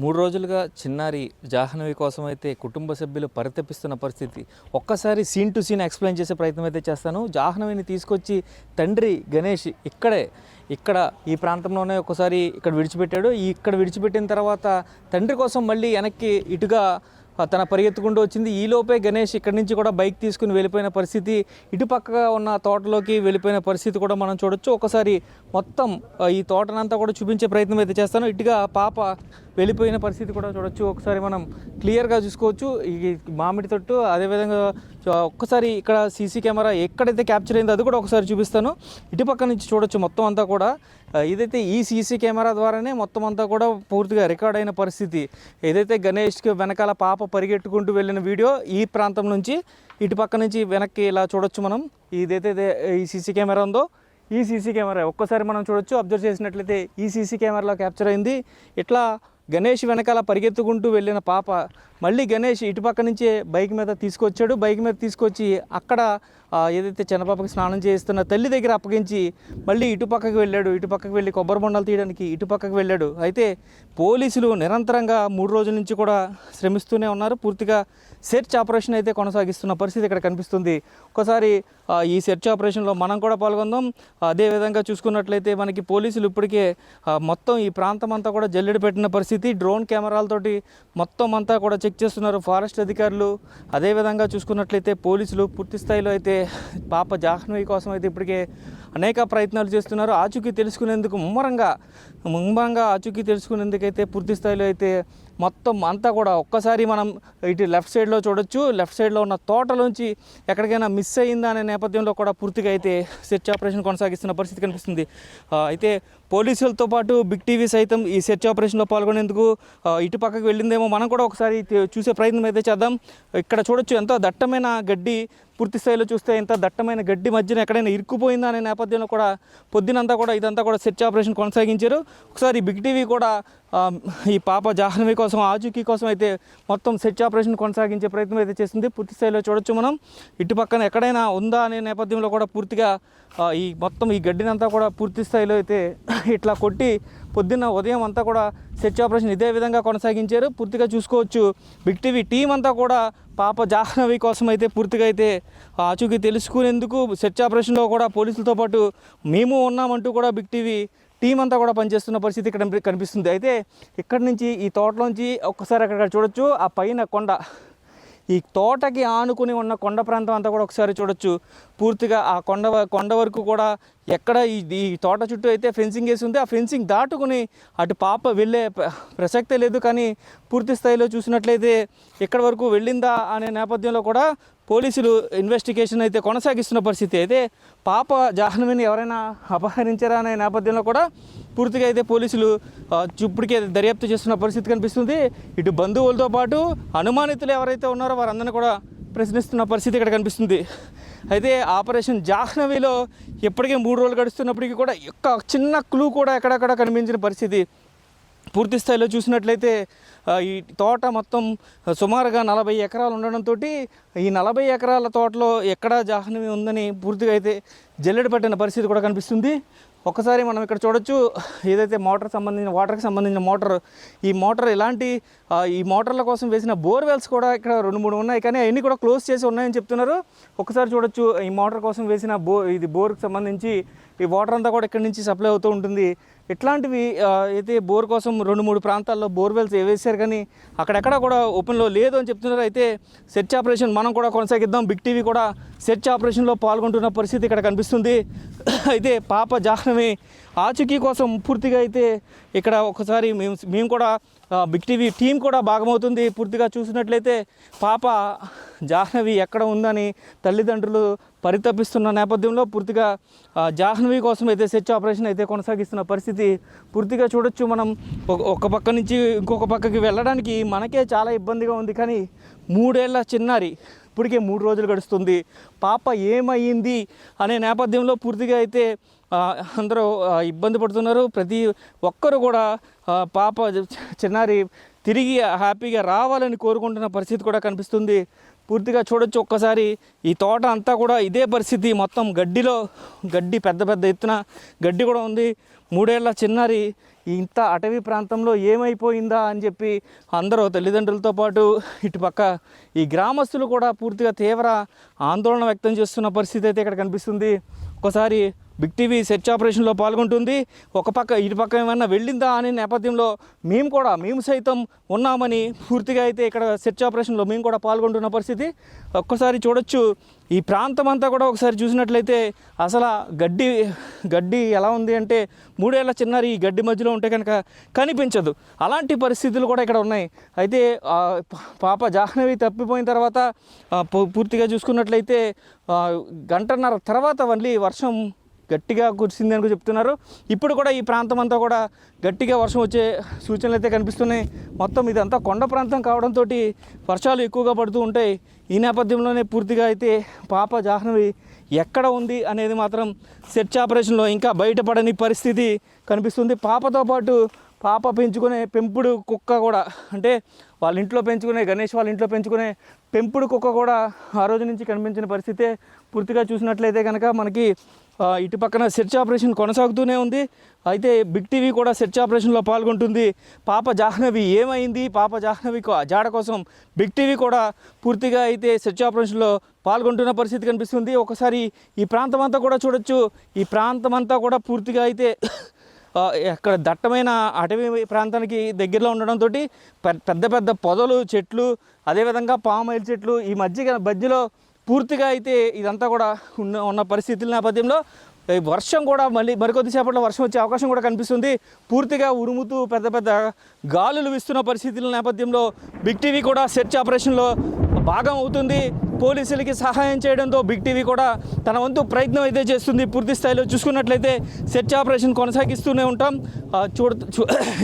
3 రోజులుగా చిన్నారి జాహ్నవి కోసం అయితే కుటుంబ సభ్యులు పరితపిస్తున్న పరిస్థితి. ఒక్కసారి సీన్ టు సీన్ ఎక్స్‌ప్లెయిన్ చేసే ప్రయత్నం అయితే చేస్తాను. జాహ్నవిని తీసుకొచ్చి తండ్రి గణేష్ ఇక్కడ ఈ ప్రాంతంలోనే ఒక్కసారి ఇక్కడ విడిచిపెట్టాడు. ఇక్కడ విడిచిపెట్టిన తర్వాత తండ్రి కోసం మళ్ళీ వెనక్కి ఇటుగా తన పరిగెత్తుకుంటూ వచ్చింది. ఈలోపే గణేష్ ఇక్కడి నుంచి కూడా బైక్ తీసుకుని వెళ్ళిపోయిన పరిస్థితి, ఇటుపక్కగా ఉన్న తోటలోకి వెళ్ళిపోయిన పరిస్థితి కూడా మనం చూడొచ్చు. ఒకసారి మొత్తం ఈ తోటనంతా కూడా చూపించే ప్రయత్నం అయితే చేస్తాను. ఇటుగా పాప వెళ్ళిపోయిన పరిస్థితి కూడా చూడొచ్చు. ఒకసారి మనం క్లియర్గా చూసుకోవచ్చు ఈ మామిడి తొట్టు. అదేవిధంగా ఒక్కసారి ఇక్కడ సీసీ కెమెరా ఎక్కడైతే క్యాప్చర్ అయిందో అది కూడా ఒకసారి చూపిస్తాను. ఇటుపక్క నుంచి చూడొచ్చు మొత్తం అంతా కూడా. ఏదైతే ఈ సీసీ కెమెరా ద్వారానే మొత్తం అంతా కూడా పూర్తిగా రికార్డ్ అయిన పరిస్థితి. ఏదైతే గణేష్కి వెనకాల పాప పరిగెట్టుకుంటూ వెళ్ళిన వీడియో ఈ ప్రాంతం నుంచి ఇటుపక్క నుంచి వెనక్కి ఇలా చూడొచ్చు మనం. ఇదైతే ఈ సీసీ కెమెరా ఉందో ఈ సీసీ కెమెరా ఒక్కసారి మనం చూడొచ్చు. అబ్జర్వ్ చేసినట్లయితే ఈ సీసీ కెమెరాలో క్యాప్చర్ అయింది. ఇట్లా గణేష్ వెనకాల పరిగెత్తుకుంటూ వెళ్ళిన పాప మళ్ళీ గణేష్ ఇటుపక్క నుంచే బైక్ మీద తీసుకొచ్చాడు. బైక్ మీద తీసుకొచ్చి అక్కడ ఏదైతే చిన్నపాపకి స్నానం చేయిస్తున్న తల్లి దగ్గర అప్పగించి మళ్ళీ ఇటుపక్కకి వెళ్ళాడు. ఇటుపక్కకి వెళ్ళి కొబ్బరి బొండాలు తీయడానికి ఇటుపక్కకి వెళ్ళాడు. అయితే పోలీసులు నిరంతరంగా 3 రోజుల నుంచి కూడా శ్రమిస్తూనే ఉన్నారు. పూర్తిగా సెర్చ్ ఆపరేషన్ అయితే కొనసాగిస్తున్న పరిస్థితి ఇక్కడ కనిపిస్తుంది. ఒకసారి ఈ సెర్చ్ ఆపరేషన్లో మనం కూడా పాల్గొందాం. అదేవిధంగా చూసుకున్నట్లయితే మనకి పోలీసులు ఇప్పటికే మొత్తం ఈ ప్రాంతం అంతా కూడా జల్లెడ పెట్టిన పరిస్థితి. డ్రోన్ కెమెరాలతోటి మొత్తం అంతా కూడా చెక్ చేస్తున్నారు ఫారెస్ట్ అధికారులు. అదేవిధంగా చూసుకున్నట్లయితే పోలీసులు పూర్తి స్థాయిలో అయితే పాప జాహ్నవి కోసం అయితే ఇప్పటికే అనేక ప్రయత్నాలు చేస్తున్నారు. ఆచూకీ తెలుసుకునేందుకు ముమ్మరంగా ఆచూకీ తెలుసుకునేందుకైతే పూర్తి స్థాయిలో అయితే మొత్తం అంతా కూడా ఒక్కసారి మనం ఇటు లెఫ్ట్ సైడ్లో చూడొచ్చు. లెఫ్ట్ సైడ్లో ఉన్న తోటలోంచి ఎక్కడికైనా మిస్ అయ్యిందా అనే నేపథ్యంలో కూడా పూర్తిగా అయితే సెర్చ్ ఆపరేషన్ కొనసాగిస్తున్న పరిస్థితి కనిపిస్తుంది. అయితే పోలీసులతో పాటు బిగ్ టీవీ సైతం ఈ సెర్చ్ ఆపరేషన్లో పాల్గొనేందుకు ఇటు పక్కకు వెళ్ళిందేమో మనం కూడా ఒకసారి చూసే ప్రయత్నం అయితే చేద్దాం. ఇక్కడ చూడొచ్చు ఎంతో దట్టమైన గడ్డి, పూర్తి స్థాయిలో చూస్తే ఇంత దట్టమైన గడ్డి మధ్యన ఎక్కడైనా ఇరుక్కుపోయిందా అనే నేపథ్యంలో కూడా పొద్దునంతా కూడా ఇదంతా కూడా సెర్చ్ ఆపరేషన్ కొనసాగించారు. ఒకసారి బిగ్ టీవీ కూడా ఈ పాప జాహ్నవి కోసం ఆచూకీ కోసం అయితే మొత్తం సెర్చ్ ఆపరేషన్ కొనసాగించే ప్రయత్నం అయితే చేస్తుంది. పూర్తి స్థాయిలో చూడొచ్చు మనం ఇటు పక్కన ఎక్కడైనా ఉందా అనే నేపథ్యంలో కూడా పూర్తిగా ఈ మొత్తం ఈ గడ్డినంతా కూడా పూర్తి స్థాయిలో అయితే ఇట్లా కొట్టి పొద్దున్న ఉదయం అంతా కూడా సెర్చ్ ఆపరేషన్ ఇదే విధంగా కొనసాగించారు. పూర్తిగా చూసుకోవచ్చు బిగ్ టీవీ టీం అంతా కూడా పాప జాహ్నవి కోసం అయితే పూర్తిగా అయితే ఆచూకీ తెలుసుకునేందుకు సెర్చ్ ఆపరేషన్లో కూడా పోలీసులతో పాటు మేము ఉన్నామంటూ కూడా బిగ్ టీవీ టీం అంతా కూడా పనిచేస్తున్న పరిస్థితి ఇక్కడ కనిపిస్తుంది. అయితే ఇక్కడి నుంచి ఈ తోటలోంచి ఒక్కసారి అక్కడ చూడొచ్చు ఆ పైన కొండ, ఈ తోటకి ఆనుకుని ఉన్న కొండ ప్రాంతం అంతా కూడా ఒకసారి చూడొచ్చు. పూర్తిగా ఆ కొండ వరకు కూడా ఎక్కడ ఈ తోట చుట్టూ అయితే ఫెన్సింగ్ వేసి ఉంది. ఆ ఫెన్సింగ్ దాటుకుని అటు పాప వెళ్ళే ప్రసక్తే లేదు. కానీ పూర్తి స్థాయిలో చూసినట్లయితే ఎక్కడి వరకు వెళ్ళిందా అనే నేపథ్యంలో కూడా పోలీసులు ఇన్వెస్టిగేషన్ అయితే కొనసాగిస్తున్న పరిస్థితి. అయితే పాప జాహ్నవిని ఎవరైనా అపహరించారా అనే నేపథ్యంలో కూడా పూర్తిగా అయితే పోలీసులు ఇప్పటికే దర్యాప్తు చేస్తున్న పరిస్థితి కనిపిస్తుంది. ఇటు బంధువులతో పాటు అనుమానితులు ఎవరైతే ఉన్నారో వారందరినీ కూడా ప్రశ్నిస్తున్న పరిస్థితి ఇక్కడ కనిపిస్తుంది. అయితే ఆపరేషన్ జాహ్నవిలో ఇప్పటికే 3 రోజులు గడుస్తున్నప్పటికీ కూడా ఒక్క చిన్న క్లూ కూడా ఎక్కడెక్కడ కనిపించిన పరిస్థితి. పూర్తి స్థాయిలో చూసినట్లయితే ఈ తోట మొత్తం సుమారుగా 40 ఎకరాలు ఉండడంతో ఈ 40 ఎకరాల తోటలో ఎక్కడ జాహ్నవి ఉందని పూర్తిగా అయితే జల్లెడ పట్టిన పరిస్థితి కూడా కనిపిస్తుంది. ఒక్కసారి మనం ఇక్కడ చూడొచ్చు ఏదైతే వాటర్కి సంబంధించిన మోటార్, ఈ మోటార్ ఈ మోటార్ల కోసం వేసిన బోర్వెల్స్ కూడా ఇక్కడ 2-3 ఉన్నాయి. కానీ అవన్నీ కూడా క్లోజ్ చేసి ఉన్నాయని చెప్తున్నారు. ఒకసారి చూడొచ్చు ఈ మోటార్ కోసం వేసిన ఇది బోర్కి సంబంధించి ఈ వాటర్ అంతా కూడా ఇక్కడి నుంచి సప్లై అవుతూ ఉంటుంది. ఇట్లాంటివి అయితే బోర్ కోసం 2-3 ప్రాంతాల్లో బోర్వెల్స్ వేసారు కానీ అక్కడెక్కడ కూడా ఓపెన్లో లేదు అని చెప్తున్నారు. అయితే సెర్చ్ ఆపరేషన్ మనం కూడా కొనసాగిద్దాం. బిగ్ టీవీ కూడా సెర్చ్ ఆపరేషన్లో పాల్గొంటున్న పరిస్థితి ఇక్కడ కనిపిస్తుంది. అయితే పాప జాహ్నవి ఆచూకీ కోసం పూర్తిగా అయితే ఇక్కడ ఒకసారి మేము కూడా బిగ్ టీవీ టీం కూడా భాగమవుతుంది. పూర్తిగా చూసినట్లయితే పాప జాహ్నవి ఎక్కడ ఉందని తల్లిదండ్రులు పరితపిస్తున్న నేపథ్యంలో పూర్తిగా జాహ్నవి కోసం అయితే సెర్చ్ ఆపరేషన్ అయితే కొనసాగిస్తున్న పరిస్థితి పూర్తిగా చూడొచ్చు. మనం ఒక పక్క నుంచి ఇంకొక పక్కకి వెళ్ళడానికి మనకే చాలా ఇబ్బందిగా ఉంది. కానీ 3 ఏళ్ల చిన్నారి ఇప్పటికే 3 రోజులు గడుస్తుంది. పాప ఏమయ్యింది అనే నేపథ్యంలో పూర్తిగా అయితే అందరూ ఇబ్బంది పడుతున్నారు. ప్రతి ఒక్కరు కూడా పాప చిన్నారి తిరిగి హ్యాపీగా రావాలని కోరుకుంటున్న పరిస్థితి కూడా కనిపిస్తుంది. పూర్తిగా చూడొచ్చు ఒక్కసారి ఈ తోట అంతా కూడా ఇదే పరిస్థితి. మొత్తం గడ్డి పెద్ద ఎత్తున గడ్డి కూడా ఉంది. 3 ఏళ్ల చిన్నారి ఇంత అటవీ ప్రాంతంలో ఏమైపోయిందా అని చెప్పి అందరూ తల్లిదండ్రులతో పాటు ఇటుపక్క ఈ గ్రామస్తులు కూడా పూర్తిగా తీవ్ర ఆందోళన వ్యక్తం చేస్తున్న పరిస్థితి అయితే ఇక్కడ కనిపిస్తుంది. ఒకసారి బిగ్ టీవీ సెర్చ్ ఆపరేషన్లో పాల్గొంటుంది. ఒక పక్క ఇటుపక్క ఏమన్నా వెళ్ళిందా అనే నేపథ్యంలో మేము సైతం ఉన్నామని పూర్తిగా అయితే ఇక్కడ సెర్చ్ ఆపరేషన్లో మేము కూడా పాల్గొంటున్న పరిస్థితి ఒక్కసారి చూడొచ్చు. ఈ ప్రాంతం అంతా కూడా ఒకసారి చూసినట్లయితే అసలు గడ్డి ఎలా ఉంది అంటే 3 ఏళ్ల చిన్నారి ఈ గడ్డి మధ్యలో ఉంటే కనుక కనిపించదు. అలాంటి పరిస్థితులు కూడా ఇక్కడ ఉన్నాయి. అయితే పాప జాహ్నవి తప్పిపోయిన తర్వాత పూర్తిగా చూసుకున్నట్లయితే గంటన్నర తర్వాత మళ్ళీ వర్షం గట్టిగా కురిసింది అని చెప్తున్నారు. ఇప్పుడు కూడా ఈ ప్రాంతం అంతా కూడా గట్టిగా వర్షం వచ్చే సూచనలు అయితే కనిపిస్తున్నాయి. మొత్తం ఇదంతా కొండ ప్రాంతం కావడంతో వర్షాలు ఎక్కువగా పడుతూ ఉంటాయి. ఈ నేపథ్యంలోనే పూర్తిగా అయితే పాప జాహ్నవి ఎక్కడ ఉంది అనేది మాత్రం సెర్చ్ ఆపరేషన్లో ఇంకా బయటపడని పరిస్థితి కనిపిస్తుంది. పాపతో పాటు పాప పెంచుకునే పెంపుడు కుక్క కూడా, అంటే వాళ్ళ ఇంట్లో పెంచుకునే గణేష్ వాళ్ళ ఇంట్లో పెంచుకునే పెంపుడు కుక్క కూడా ఆ రోజు నుంచి కనిపించిన పరిస్థితే. పూర్తిగా చూసినట్లయితే కనుక మనకి ఇటు పక్కన సెర్చ్ ఆపరేషన్ కొనసాగుతూనే ఉంది. అయితే బిగ్ టీవీ కూడా సెర్చ్ ఆపరేషన్లో పాల్గొంటుంది. పాప జాహ్నవి ఏమైంది, పాప జాహ్నవి జాడ కోసం బిగ్ టీవీ కూడా పూర్తిగా అయితే సెర్చ్ ఆపరేషన్లో పాల్గొంటున్న పరిస్థితి కనిపిస్తుంది. ఒకసారి ఈ ప్రాంతం అంతా కూడా చూడొచ్చు. ఈ ప్రాంతం అంతా కూడా పూర్తిగా అయితే అక్కడ దట్టమైన అటవీ ప్రాంతానికి దగ్గరలో ఉండడంతో పెద్ద పెద్ద పొదలు, చెట్లు, అదేవిధంగా పామాయిల్ చెట్లు ఈ మధ్యలో పూర్తిగా అయితే ఇదంతా కూడా ఉన్న పరిస్థితుల నేపథ్యంలో వర్షం కూడా మరికొద్దిసేపట్లో వర్షం వచ్చే అవకాశం కూడా కనిపిస్తుంది. పూర్తిగా ఉరుముతూ పెద్ద పెద్ద గాలులు వీస్తున్న పరిస్థితుల నేపథ్యంలో బిగ్ టీవీ కూడా సెర్చ్ ఆపరేషన్లో భాగం అవుతుంది. పోలీసులకి సహాయం చేయడంతో బిగ్ టీవీ కూడా తన వంతు ప్రయత్నం అయితే చేస్తుంది. పూర్తి స్థాయిలో చూసుకున్నట్లయితే సెర్చ్ ఆపరేషన్ కొనసాగిస్తూనే ఉంటాం.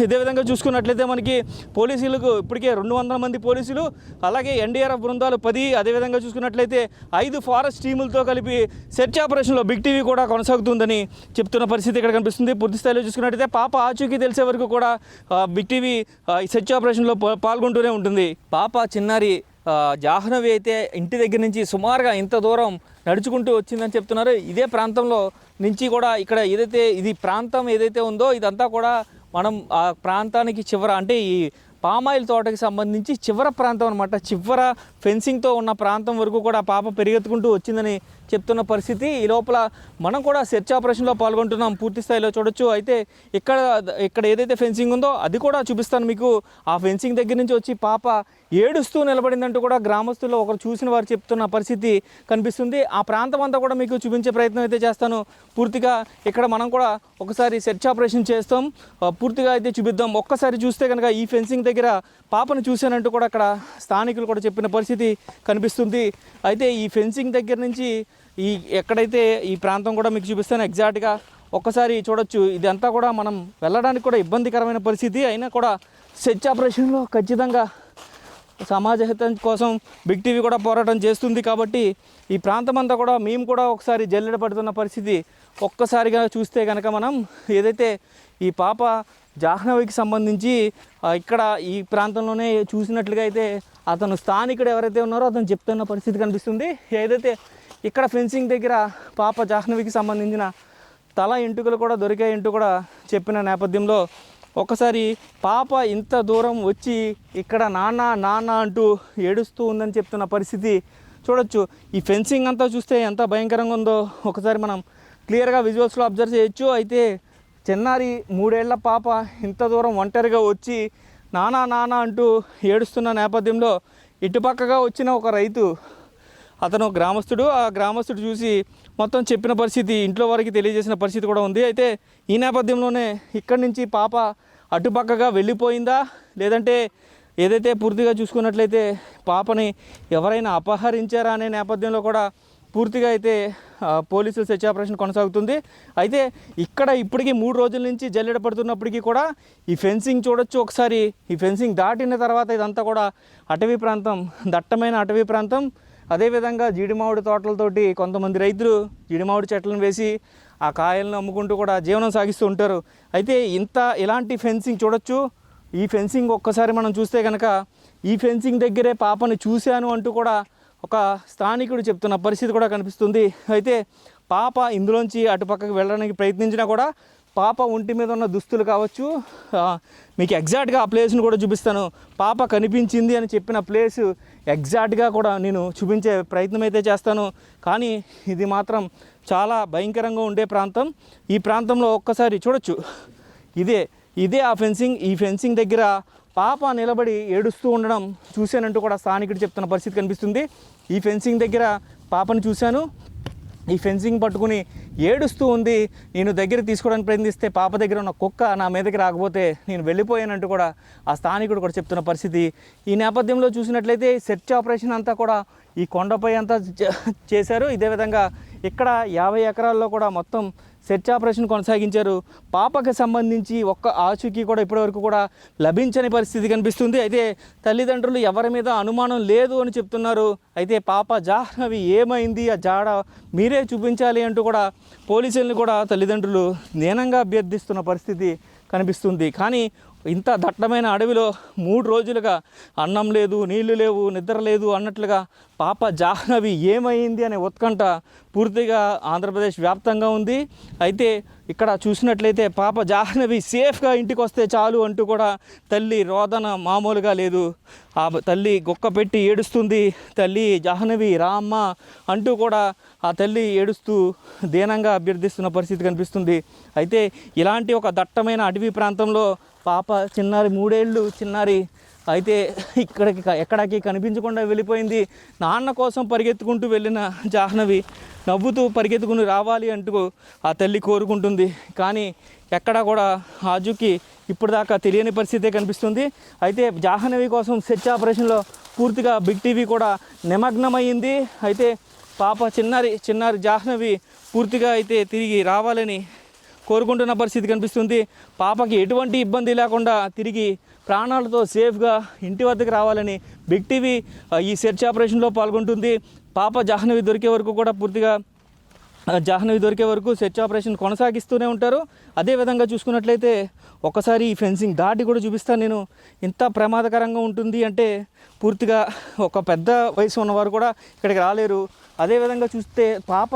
ఇదే విధంగా చూసుకున్నట్లయితే మనకి పోలీసులకు ఇప్పటికే 200 మంది పోలీసులు, అలాగే ఎన్డీఆర్ఎఫ్ బృందాలు 10, అదేవిధంగా చూసుకున్నట్లయితే 5 ఫారెస్ట్ టీములతో కలిపి సెర్చ్ ఆపరేషన్లో బిగ్ టీవీ కూడా కొనసాగుతుందని చెప్తున్న పరిస్థితి ఇక్కడ కనిపిస్తుంది. పూర్తి స్థాయిలో చూసుకున్నట్లయితే పాప ఆచూకీ తెలిసే వరకు కూడా బిగ్ టీవీ సెర్చ్ ఆపరేషన్లో పాల్గొంటూనే ఉంటుంది. పాప చిన్నారి జాహ్నవి అయితే ఇంటి దగ్గర నుంచి సుమారుగా ఇంత దూరం నడుచుకుంటూ వచ్చిందని చెప్తున్నారు. ఇదే ప్రాంతంలో నుంచి కూడా ఇక్కడ ఇది ప్రాంతం ఏదైతే ఉందో ఇదంతా కూడా మనం ఆ ప్రాంతానికి చివర, అంటే ఈ పామాయిల్ తోటకి సంబంధించి చివర ప్రాంతం అనమాట. చివర ఫెన్సింగ్తో ఉన్న ప్రాంతం వరకు కూడా పాప పెరిగెత్తుకుంటూ వచ్చిందని చెప్తున్న పరిస్థితి. ఈ లోపల మనం కూడా సెర్చ్ ఆపరేషన్లో పాల్గొంటున్నాం. పూర్తి స్థాయిలో చూడొచ్చు. అయితే ఇక్కడ ఏదైతే ఫెన్సింగ్ ఉందో అది కూడా చూపిస్తాను మీకు. ఆ ఫెన్సింగ్ దగ్గర నుంచి వచ్చి పాప ఏడుస్తూ నిలబడిందంటూ కూడా గ్రామస్తుల్లో ఒకరు చూసిన వారు చెప్తున్న పరిస్థితి కనిపిస్తుంది. ఆ ప్రాంతం అంతా కూడా మీకు చూపించే ప్రయత్నం అయితే చేస్తాను. పూర్తిగా ఇక్కడ మనం కూడా ఒకసారి సెర్చ్ ఆపరేషన్ చేస్తాం. పూర్తిగా అయితే చూపిద్దాం. ఒక్కసారి చూస్తే కనుక ఈ ఫెన్సింగ్ దగ్గర పాపను చూశానంటూ కూడా అక్కడ స్థానికులు కూడా చెప్పిన పరిస్థితి కనిపిస్తుంది. అయితే ఈ ఫెన్సింగ్ దగ్గర నుంచి ఎక్కడైతే ఈ ప్రాంతం కూడా మీకు చూపిస్తాను ఎగ్జాక్ట్గా. ఒక్కసారి చూడొచ్చు. ఇదంతా కూడా మనం వెళ్ళడానికి కూడా ఇబ్బందికరమైన పరిస్థితి. అయినా కూడా సెర్చ్ ఆపరేషన్లో ఖచ్చితంగా సమాజ హితం కోసం బిగ్ టీవీ కూడా పోరాటం చేస్తుంది. కాబట్టి ఈ ప్రాంతం అంతా కూడా మేము కూడా ఒకసారి జల్లెడ పడుతున్న పరిస్థితి. ఒక్కసారిగా చూస్తే కనుక మనం ఏదైతే ఈ పాప జాహ్నవికి సంబంధించి ఇక్కడ ఈ ప్రాంతంలోనే చూసినట్లుగా అయితే అతను స్థానికుడు ఎవరైతే ఉన్నారో అతను చెప్తున్న పరిస్థితి కనిపిస్తుంది. ఏదైతే ఇక్కడ ఫెన్సింగ్ దగ్గర పాప జాహ్నవికి సంబంధించిన తల ఎంటుకలు కూడా దొరికాయంటూ కూడా చెప్పిన నేపథ్యంలో ఒకసారి పాప ఇంత దూరం వచ్చి ఇక్కడ నాన్న అంటూ ఏడుస్తూ ఉందని చెప్తున్న పరిస్థితి చూడొచ్చు. ఈ ఫెన్సింగ్ అంతా చూస్తే ఎంత భయంకరంగా ఉందో ఒకసారి మనం క్లియర్గా విజువల్స్లో అబ్జర్వ్ చేయొచ్చు. అయితే చిన్నారి 3 ఏళ్ల పాప ఇంత దూరం ఒంటరిగా వచ్చి నాన్న అంటూ ఏడుస్తున్న నేపథ్యంలో ఇటుపక్కగా వచ్చిన ఒక రైతు, అతను గ్రామస్తుడు, ఆ గ్రామస్తుడు చూసి మొత్తం చెప్పిన పరిస్థితి, ఇంట్లో వారికి తెలియజేసిన పరిస్థితి కూడా ఉంది. అయితే ఈ నేపథ్యంలోనే ఇక్కడి నుంచి పాప అటుపక్కగా వెళ్ళిపోయిందా, లేదంటే ఏదైతే పూర్తిగా చూసుకున్నట్లయితే పాపని ఎవరైనా అపహరించారా అనే నేపథ్యంలో కూడా పూర్తిగా అయితే పోలీసులు సెర్చ్ ఆపరేషన్ కొనసాగుతుంది. అయితే ఇక్కడ ఇప్పటికీ 3 రోజుల నుంచి జల్లెడ పడుతున్నప్పటికీ కూడా ఈ ఫెన్సింగ్ చూడొచ్చు. ఒకసారి ఈ ఫెన్సింగ్ దాటిన తర్వాత ఇదంతా కూడా అటవీ ప్రాంతం, దట్టమైన అటవీ ప్రాంతం. అదేవిధంగా జీడిమామిడి తోటలతోటి కొంతమంది రైతులు జీడిమామిడి చెట్లను వేసి ఆ కాయలను అమ్ముకుంటూ కూడా జీవనం సాగిస్తూ ఉంటారు. అయితే ఇలాంటి ఫెన్సింగ్ చూడొచ్చు. ఈ ఫెన్సింగ్ ఒక్కసారి మనం చూస్తే కనుక ఈ ఫెన్సింగ్ దగ్గరే పాపని చూశాను అంటూ కూడా ఒక స్థానికుడు చెప్తున్న పరిస్థితి కూడా కనిపిస్తుంది. అయితే పాప ఇందులోంచి అటుపక్కకి వెళ్ళడానికి ప్రయత్నించినా కూడా పాప ఒంటి మీద ఉన్న దుస్తులు కావచ్చు, మీకు ఎగ్జాక్ట్గా ఆ ప్లేస్ను కూడా చూపిస్తాను. పాప కనిపించింది అని చెప్పిన ప్లేసు ఎగ్జాక్ట్గా కూడా నేను చూపించే ప్రయత్నం అయితే చేస్తాను. కానీ ఇది మాత్రం చాలా భయంకరంగా ఉండే ప్రాంతం. ఈ ప్రాంతంలో ఒక్కసారి చూడొచ్చు, ఇదే ఆ ఫెన్సింగ్. ఈ ఫెన్సింగ్ దగ్గర పాప నిలబడి ఏడుస్తూ ఉండడం చూశానంటూ కూడా స్థానికుడు చెప్తున్న పరిస్థితి కనిపిస్తుంది. ఈ ఫెన్సింగ్ దగ్గర పాపను చూశాను, ఈ ఫెన్సింగ్ పట్టుకుని ఏడుస్తూ ఉంది. నేను దగ్గర తీసుకోవడానికి ప్రయత్నిస్తే పాప దగ్గర ఉన్న కుక్క నా మీదకి రాకపోతే నేను వెళ్ళిపోయానంటూ కూడా ఆ స్థానికుడు కూడా చెప్తున్న పరిస్థితి. ఈ నేపథ్యంలో చూసినట్లయితే సెర్చ్ ఆపరేషన్ అంతా కూడా ఈ కొండపై అంతా చేశారు. ఇదే విధంగా ఇక్కడ 50 ఎకరాల్లో కూడా మొత్తం సెర్చ్ ఆపరేషన్ కొనసాగించారు. పాపకి సంబంధించి ఒక్క ఆచూకీ కూడా ఇప్పటివరకు కూడా లభించని పరిస్థితి కనిపిస్తుంది. అయితే తల్లిదండ్రులు ఎవరి మీద అనుమానం లేదు అని చెప్తున్నారు. అయితే పాప జాహ్నవి ఏమైంది, ఆ జాడ మీరే చూపించాలి అంటూ కూడా పోలీసులను కూడా తల్లిదండ్రులు దీనంగా అభ్యర్థిస్తున్న పరిస్థితి కనిపిస్తుంది. కానీ ఇంత దట్టమైన అడవిలో 3 రోజులుగా అన్నం లేదు, నీళ్లు లేవు, నిద్ర లేదు అన్నట్లుగా పాప జాహ్నవి ఏమైంది అనే ఉత్కంఠ పూర్తిగా ఆంధ్రప్రదేశ్ వ్యాప్తంగా ఉంది. అయితే ఇక్కడ చూసినట్లయితే పాప జాహ్నవి సేఫ్గా ఇంటికి వస్తే చాలు అంటూ కూడా తల్లి రోదన మామూలుగా లేదు. ఆ తల్లి గుక్క పెట్టి ఏడుస్తుంది. తల్లి జాహ్నవి రామ్మ అంటూ కూడా ఆ తల్లి ఏడుస్తూ దీనంగా అభ్యర్థిస్తున్న పరిస్థితి కనిపిస్తుంది. అయితే ఇలాంటి ఒక దట్టమైన అడవి ప్రాంతంలో పాప చిన్నారి 3 ఏళ్ళు చిన్నారి అయితే ఎక్కడికి కనిపించకుండా వెళ్ళిపోయింది. నాన్న కోసం పరిగెత్తుకుంటూ వెళ్ళిన జాహ్నవి నవ్వుతూ పరిగెత్తుకుని రావాలి అంటూ ఆ తల్లి కోరుకుంటుంది. కానీ ఎక్కడా కూడా ఆజుకి ఇప్పుడు దాకా తెలియని పరిస్థితే కనిపిస్తుంది. అయితే జాహ్నవి కోసం సెర్చ్ ఆపరేషన్లో పూర్తిగా బిగ్ టీవీ కూడా నిమగ్నమైంది. అయితే పాప చిన్నారి జాహ్నవి పూర్తిగా అయితే తిరిగి రావాలని కోరుకుంటున్న పరిస్థితి కనిపిస్తుంది. పాపకి ఎటువంటి ఇబ్బంది లేకుండా తిరిగి ప్రాణాలతో సేఫ్గా ఇంటి వద్దకు రావాలని బిగ్ టీవీ ఈ సెర్చ్ ఆపరేషన్లో పాల్గొంటుంది. పాప జాహ్నవి దొరికే వరకు కూడా పూర్తిగా జాహ్నవి దొరికే వరకు సెర్చ్ ఆపరేషన్ కొనసాగిస్తూనే ఉంటారు. అదేవిధంగా చూసుకున్నట్లయితే ఒకసారి ఈ ఫెన్సింగ్ దాటి కూడా చూపిస్తాను నేను. ఇంత ప్రమాదకరంగా ఉంటుంది అంటే పూర్తిగా ఒక పెద్ద వయసు ఉన్నవారు కూడా ఇక్కడికి రాలేరు. అదేవిధంగా చూస్తే పాప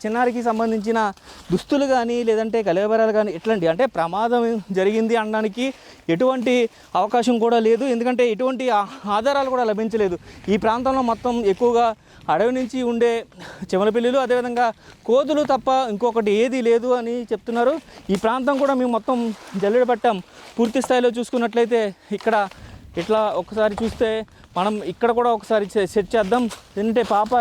చిన్నారికి సంబంధించిన దుస్తులు కానీ లేదంటే కళేబరాలు కానీ ఎట్లాంటి అంటే ప్రమాదం జరిగింది అనడానికి ఎటువంటి అవకాశం కూడా లేదు. ఎందుకంటే ఎటువంటి ఆధారాలు కూడా లభించలేదు. ఈ ప్రాంతంలో మొత్తం ఎక్కువగా అడవి నుంచి ఉండే చెమలపిల్లులు, అదేవిధంగా కోతులు తప్ప ఇంకొకటి ఏది లేదు అని చెప్తున్నారు. ఈ ప్రాంతం కూడా మేము మొత్తం జల్లెడ పట్టాం. పూర్తి స్థాయిలో చూసుకున్నట్లయితే ఇక్కడ ఇట్లా ఒకసారి చూస్తే మనం ఇక్కడ కూడా ఒకసారి సెట్ చేద్దాం. ఎందుకంటే పాప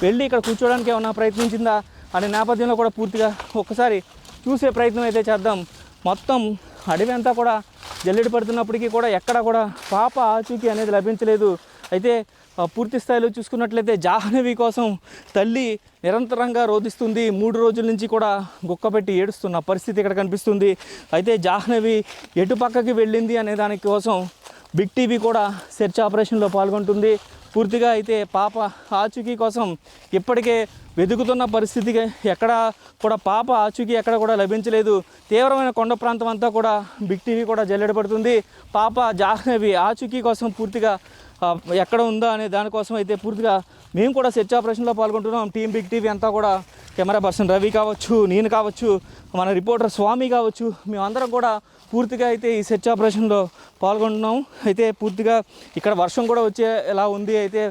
వెళ్ళి ఇక్కడ కూర్చోవడానికి ఏమన్నా ప్రయత్నించిందా అనే నేపథ్యంలో కూడా పూర్తిగా ఒకసారి చూసే ప్రయత్నం అయితే చేద్దాం. మొత్తం అడవి అంతా కూడా జల్లెడ పడుతున్నప్పటికీ కూడా ఎక్కడ కూడా పాప ఆచూకీ అనేది లభించలేదు. అయితే పూర్తి స్థాయిలో చూసుకున్నట్లయితే జాహ్నవి కోసం తల్లి నిరంతరంగా రోధిస్తుంది. 3 రోజుల నుంచి కూడా గుక్కపెట్టి ఏడుస్తున్న పరిస్థితి ఇక్కడ కనిపిస్తుంది. అయితే జాహ్నవి ఎటు పక్కకి వెళ్ళింది అనే దానికోసం బిగ్ టీవీ కూడా సెర్చ్ ఆపరేషన్లో పాల్గొంటుంది. పూర్తిగా అయితే పాప ఆచూకీ కోసం ఇప్పటికే వెతుకుతున్న పరిస్థితి. ఎక్కడ కూడా పాప ఆచూకీ ఎక్కడ కూడా లభించలేదు. తీవ్రమైన కొండ ప్రాంతం అంతా కూడా బిగ్ టీవీ కూడా జల్లెడపడుతుంది. పాప జాహ్నవి ఆచూకీ కోసం పూర్తిగా ఎక్కడ ఉందా అనే దానికోసం అయితే పూర్తిగా మేము కూడా సెర్చ్ ఆపరేషన్లో పాల్గొంటున్నాం. టీం బిగ్ టీవీ అంతా కూడా కెమెరా పర్సన్ రవి కావచ్చు, నేను కావచ్చు, మన రిపోర్టర్ స్వామి కావచ్చు, మేమందరం కూడా పూర్తిగా అయితే ఈ సెర్చ్ ఆపరేషన్లో పాల్గొంటున్నాం. అయితే పూర్తిగా ఇక్కడ వర్షం కూడా ఎలా ఉంది. అయితే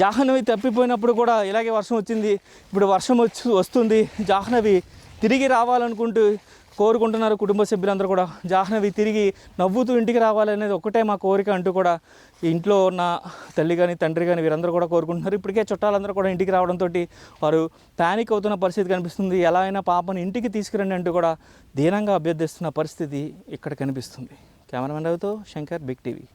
జాహ్నవి తప్పిపోయినప్పుడు కూడా ఇలాగే వర్షం వచ్చింది. ఇప్పుడు వర్షం వస్తుంది. జాహ్నవి తిరిగి రావాలనుకుంటూ కోరుకుంటున్నారు కుటుంబ సభ్యులందరూ కూడా. జాహ్నవి తిరిగి నవ్వుతూ ఇంటికి రావాలనేది ఒకటే మా కోరిక అంటూ కూడా ఇంట్లో ఉన్న తల్లి కానీ తండ్రి కానీ వీరందరూ కూడా కోరుకుంటున్నారు. ఇప్పటికే చుట్టాలందరూ కూడా ఇంటికి రావడంతో వారు ప్యానిక్ అవుతున్న పరిస్థితి కనిపిస్తుంది. ఎలా అయినా పాపను ఇంటికి తీసుకురండి అంటూ కూడా దీనంగా అభ్యర్థిస్తున్న పరిస్థితి ఇక్కడ కనిపిస్తుంది. కెమెరామెన్ రవితో శంకర్, బిగ్ టీవీ.